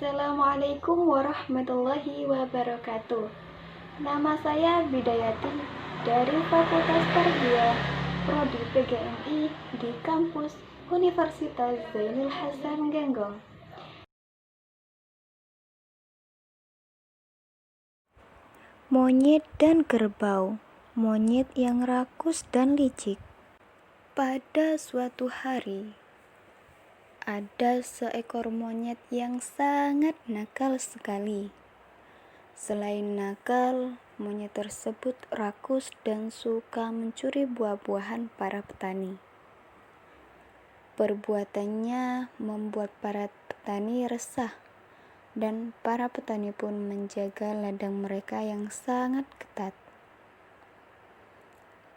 Assalamualaikum warahmatullahi wabarakatuh. Nama saya Bidayati dari Fakultas Tarbiyah Prodi PGMI di kampus Universitas Zainul Hasan Genggong. Monyet dan kerbau, monyet yang rakus dan licik. Pada suatu hari, ada seekor monyet yang sangat nakal sekali. Selain nakal, monyet tersebut rakus dan suka mencuri buah-buahan para petani. Perbuatannya membuat para petani resah, dan para petani pun menjaga ladang mereka yang sangat ketat.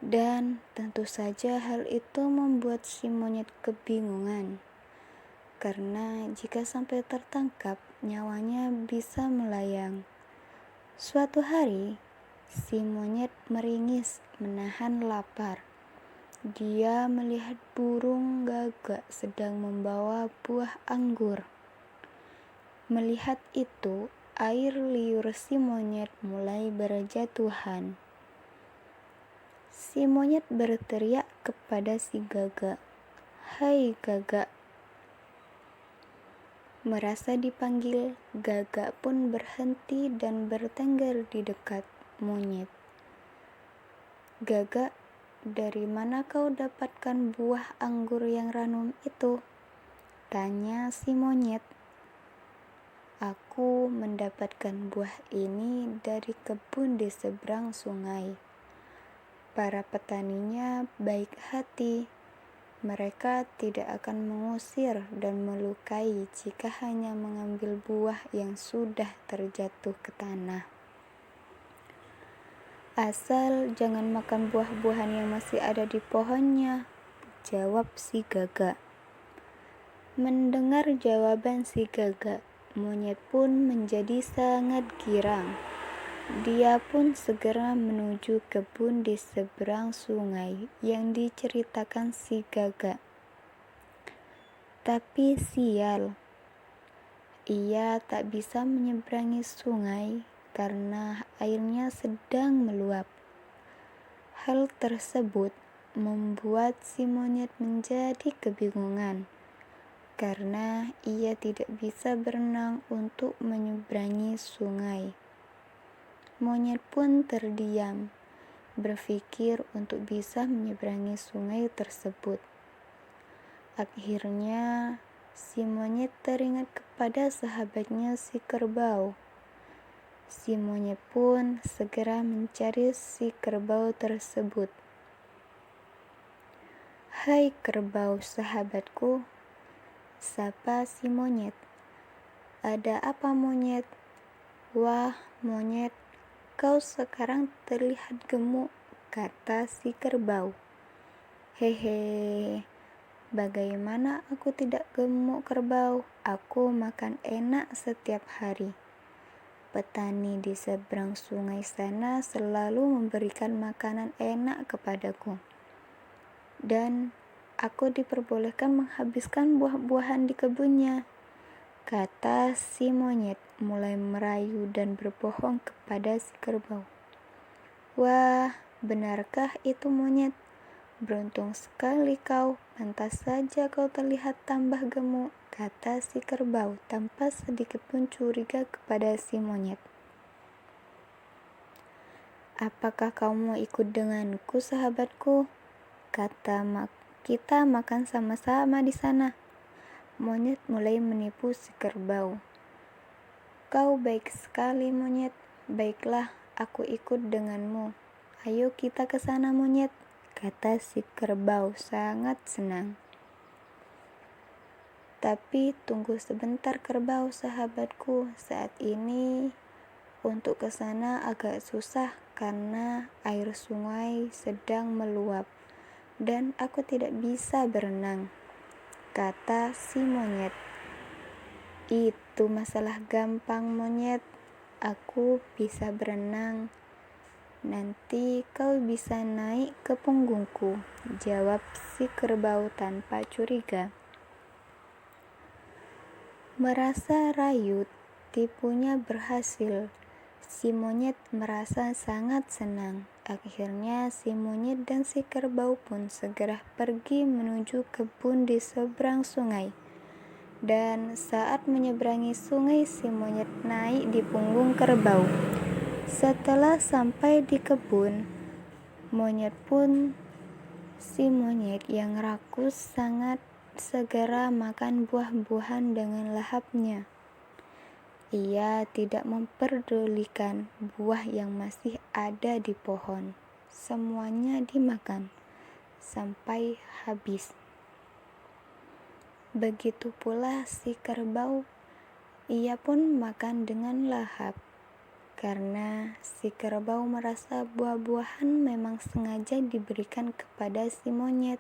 Dan tentu saja hal itu membuat si monyet kebingungan. Karena jika sampai tertangkap, nyawanya bisa melayang. Suatu hari, si monyet meringis menahan lapar. Dia melihat burung gagak sedang membawa buah anggur. Melihat itu, air liur si monyet mulai berjatuhan. Si monyet berteriak kepada si gagak, "Hai gagak!" Merasa dipanggil, gagak pun berhenti dan bertengger di dekat monyet. "Gagak, dari mana kau dapatkan buah anggur yang ranum itu?" tanya si monyet. "Aku mendapatkan buah ini dari kebun di seberang sungai. Para petaninya baik hati. Mereka tidak akan mengusir dan melukai jika hanya mengambil buah yang sudah terjatuh ke tanah. Asal jangan makan buah-buahan yang masih ada di pohonnya," jawab si gagak. Mendengar jawaban si gagak, monyet pun menjadi sangat girang. Dia pun segera menuju kebun di seberang sungai yang diceritakan si gagak. Tapi sial, ia tak bisa menyeberangi sungai karena airnya sedang meluap. Hal tersebut membuat si monyet menjadi kebingungan karena ia tidak bisa berenang untuk menyeberangi sungai. Monyet pun terdiam, berpikir untuk bisa menyeberangi sungai tersebut. Akhirnya, si monyet teringat kepada sahabatnya si kerbau. Si monyet pun segera mencari si kerbau tersebut. "Hai kerbau sahabatku," sapa si monyet. "Ada apa monyet?" "Wah monyet, kau sekarang terlihat gemuk," kata si kerbau. "Hehe, bagaimana aku tidak gemuk kerbau? Aku makan enak setiap hari. Petani di seberang sungai sana selalu memberikan makanan enak kepadaku. Dan aku diperbolehkan menghabiskan buah-buahan di kebunnya," kata si monyet mulai merayu dan berbohong kepada si kerbau. "Wah, benarkah itu monyet? Beruntung sekali kau, pantas saja kau terlihat tambah gemuk," kata si kerbau tanpa sedikit pun curiga kepada si monyet. "Apakah kau mau ikut denganku sahabatku? Kita makan sama-sama di sana." Monyet mulai menipu si kerbau. "Kau baik sekali monyet. Baiklah, aku ikut denganmu. Ayo kita ke sana monyet," kata si kerbau sangat senang. "Tapi tunggu sebentar kerbau sahabatku, saat ini untuk ke sana agak susah karena air sungai sedang meluap dan aku tidak bisa berenang," kata si monyet. "Itu masalah gampang monyet, aku bisa berenang. Nanti kau bisa naik ke punggungku," jawab si kerbau tanpa curiga. Merasa rayu tipunya berhasil. Si monyet merasa sangat senang. Akhirnya si monyet dan si kerbau pun segera pergi menuju kebun di seberang sungai. Dan saat menyeberangi sungai, si monyet naik di punggung kerbau. Setelah sampai di kebun, si monyet yang rakus sangat segera makan buah-buahan dengan lahapnya. Ia tidak memperdulikan buah yang masih ada di pohon. Semuanya dimakan sampai habis. Begitu pula si kerbau, ia pun makan dengan lahap. Karena si kerbau merasa buah-buahan memang sengaja diberikan kepada si monyet.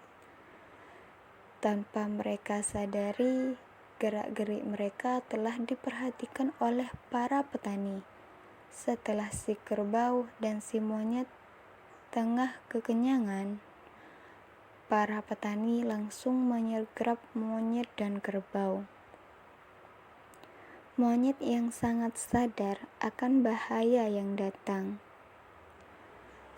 Tanpa mereka sadari, gerak-gerik mereka telah diperhatikan oleh para petani. Setelah si kerbau dan si monyet tengah kekenyangan, para petani langsung menyergap monyet dan kerbau. Monyet yang sangat sadar akan bahaya yang datang,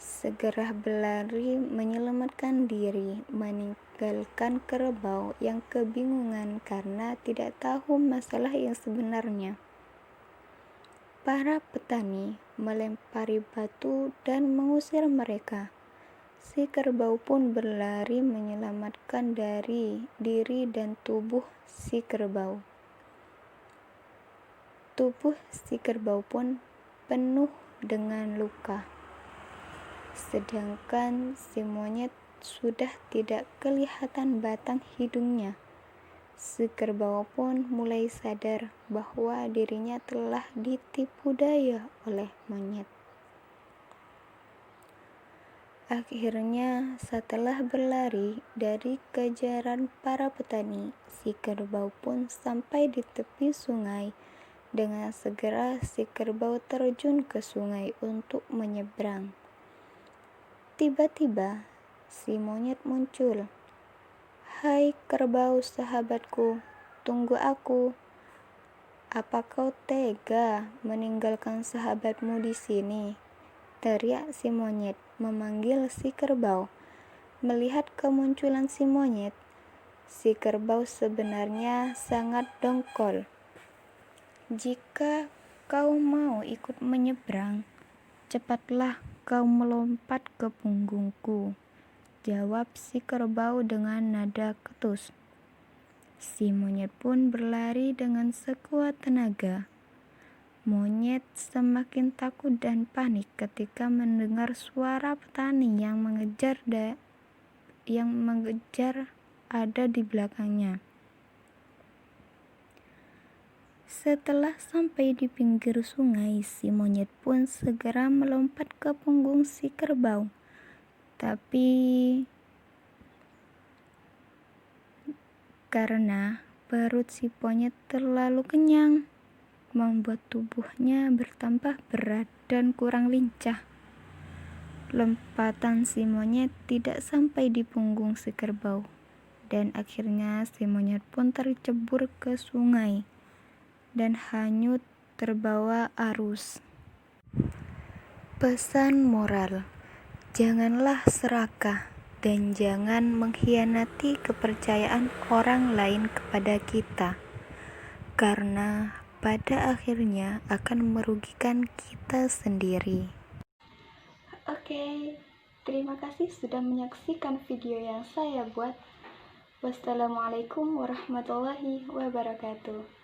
segera berlari menyelamatkan diri, meninggalkan kerbau yang kebingungan karena tidak tahu masalah yang sebenarnya. Para petani melempari batu dan mengusir mereka. Si kerbau pun berlari menyelamatkan diri dan tubuh si kerbau. Tubuh si kerbau pun penuh dengan luka. Sedangkan si monyet sudah tidak kelihatan batang hidungnya. Si kerbau pun mulai sadar bahwa dirinya telah ditipu daya oleh monyet. Akhirnya, setelah berlari dari kejaran para petani, si kerbau pun sampai di tepi sungai. Dengan segera si kerbau terjun ke sungai untuk menyeberang. Tiba-tiba, si monyet muncul. "Hai kerbau sahabatku, tunggu aku. Apa kau tega meninggalkan sahabatmu di sini?" teriak si monyet memanggil si kerbau. Melihat kemunculan si monyet, si kerbau sebenarnya sangat dongkol. "Jika kau mau ikut menyeberang, cepatlah kau melompat ke punggungku," jawab si kerbau dengan nada ketus. Si monyet pun berlari dengan sekuat tenaga. Monyet semakin takut dan panik ketika mendengar suara petani yang mengejar ada di belakangnya. Setelah sampai di pinggir sungai, si monyet pun segera melompat ke punggung si kerbau. Tapi karena perut si monyet terlalu kenyang, membuat tubuhnya bertambah berat dan kurang lincah. Lompatan si monyet tidak sampai di punggung si kerbau, dan akhirnya si monyet pun tercebur ke sungai dan hanyut terbawa arus. Pesan moral: janganlah serakah dan jangan mengkhianati kepercayaan orang lain kepada kita, karena pada akhirnya akan merugikan kita sendiri. Oke, terima kasih sudah menyaksikan video yang saya buat. Wassalamualaikum warahmatullahi wabarakatuh.